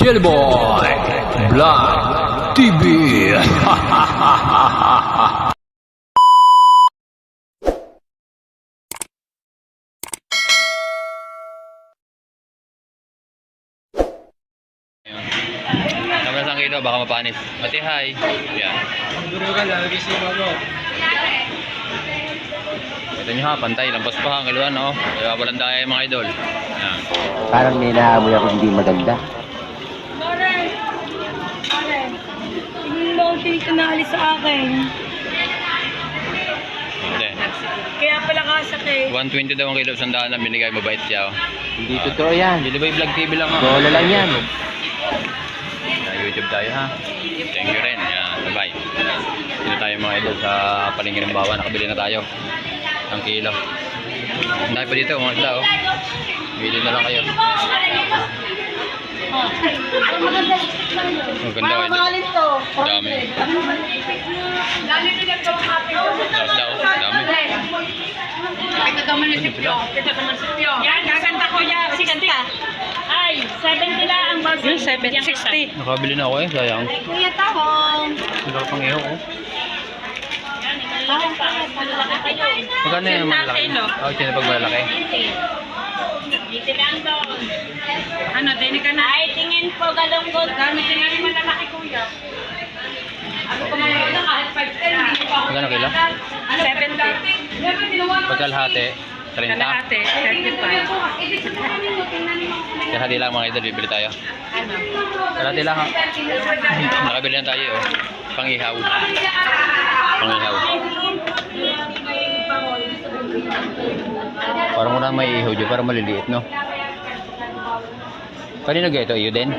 Jellyboy Vlog TV. Naman ang kilo, baka mapanis. Mati, hi. Yan. Durugan, lalagay siya mo. Ito nyo ha, pantay. Lampas pa ang kiluan, no? Kaya walang daya yung mga idol. Yan. Parang may naamoy ako hindi maganda. Loren! Loren! Tingin mo ang tinaalis sa akin. Hindi. Kaya pala kasakit. 120 daw ang kilo, sandaan na binigay, mabait siya. Oh. Hindi totoo yan. Jellyboy Vlog TV lang ha. Bola lang yan. YouTube tayo ha. Thank you rin. Yan, bye-bye. Dito tayo mga idol sa palengke ng Bawa. Nakabili na tayo. Ang kilo. Dahil pa dito, mga isla oh. Bili na lang kayo. Oh, ganda oh. Dami. Isla oh. Dami. Ito naman yung sipyo. Ito naman sipyo. Yan, gaganda ko yan. 60. Ay, 70 lang ang bag. 60. Nakabili na ako eh. Sayang. Kuya Tahong. Wala pang iho oh. Tahong pa. Malaki kayo. Magkano yung malaki? Oh, sino pag malaki? Dito lang doon. Ano, dini ka na? Ay, tingin po galunggod. Gamit din namin malalaki kuya. Ano pa mga ito? Kahit 510, hindi pa ako. Magkano kilo? Ano, 70. Pagkalahati, 30. Kalahati, 35. Kalahati lang mga idol, bibili tayo. Ano? Kalahati lang ha. Nakabili na tayo oh. Pangihaw. Pangihaw. Parang muna may ihaw dyan, parang maliliit no? Kanina ga ito, iyo din?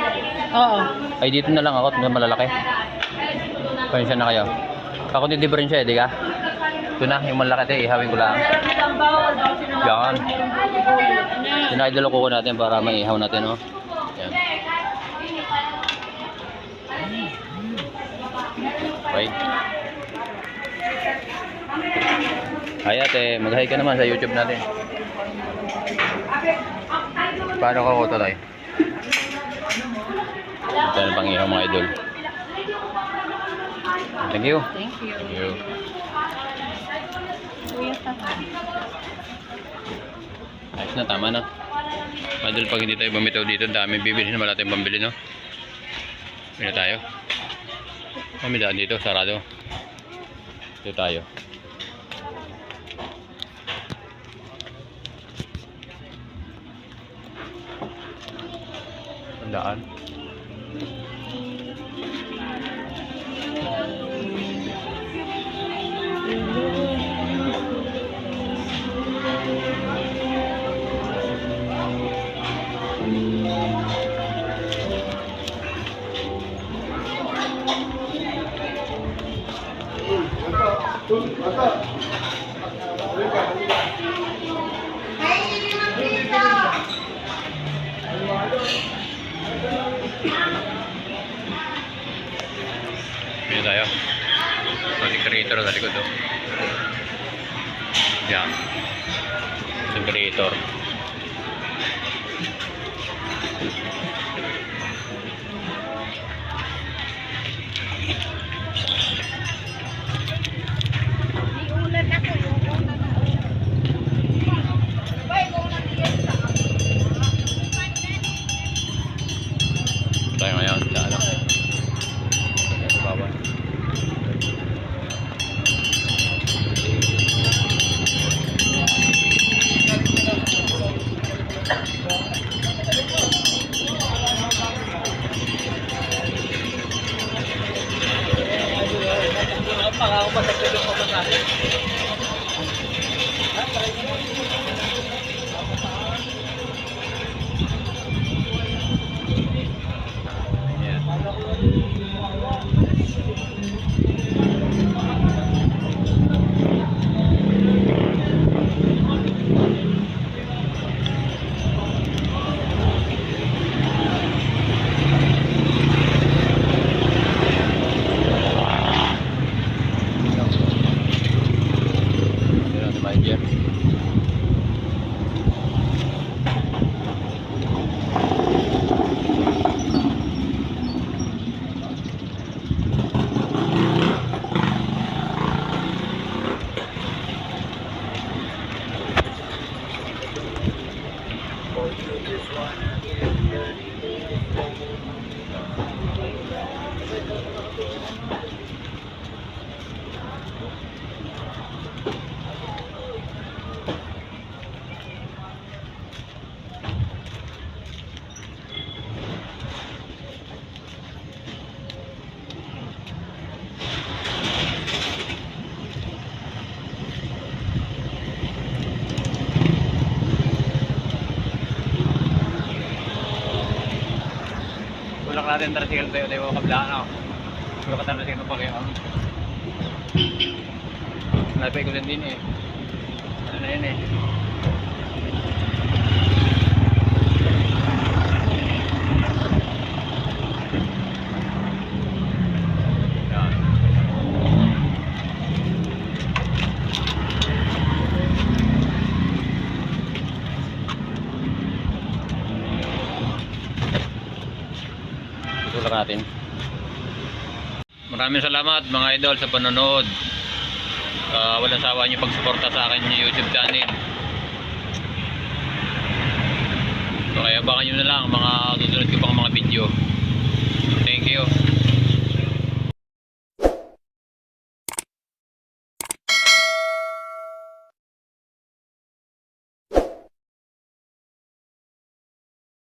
Oo. Ay dito na lang ako, malalaki. Pansya na kayo. Ako din diferensya eh, di ka? Ito na, yung malaki ito, ihawin ko lang. Yan. Sinidolo ko natin para maihaw natin, no? Yan. Okay. Ay ate, mag-hi ka naman sa YouTube natin. Paano ka ko tayo? Ito na pang ihaw mga idol. Thank you. Thank you. Thank you. Kuya Tahong. Ayos na, tama na. Madul pag hindi tayo bumitaw dito, dami bibili naman natin pambili, no? Bili tayo. Kami daan dito, sarado. Dito tayo. Tandaan. Bili tayo. Content creator sa likod oh. Yan. Content creator. Tayo ngayon sa ano? Sa bawah. natin tricycle tayo, tayo kablaan ako. Puro ka tricycle pa kayo. Nalipay ko din eh. Ano na yun eh. Yan. Tutulak natin. Maraming salamat mga idol sa panonood. Walang sawa niyo pagsuporta sa akin yung YouTube channel. So kaya baka nyo na lang mga susunod ko pang mga video.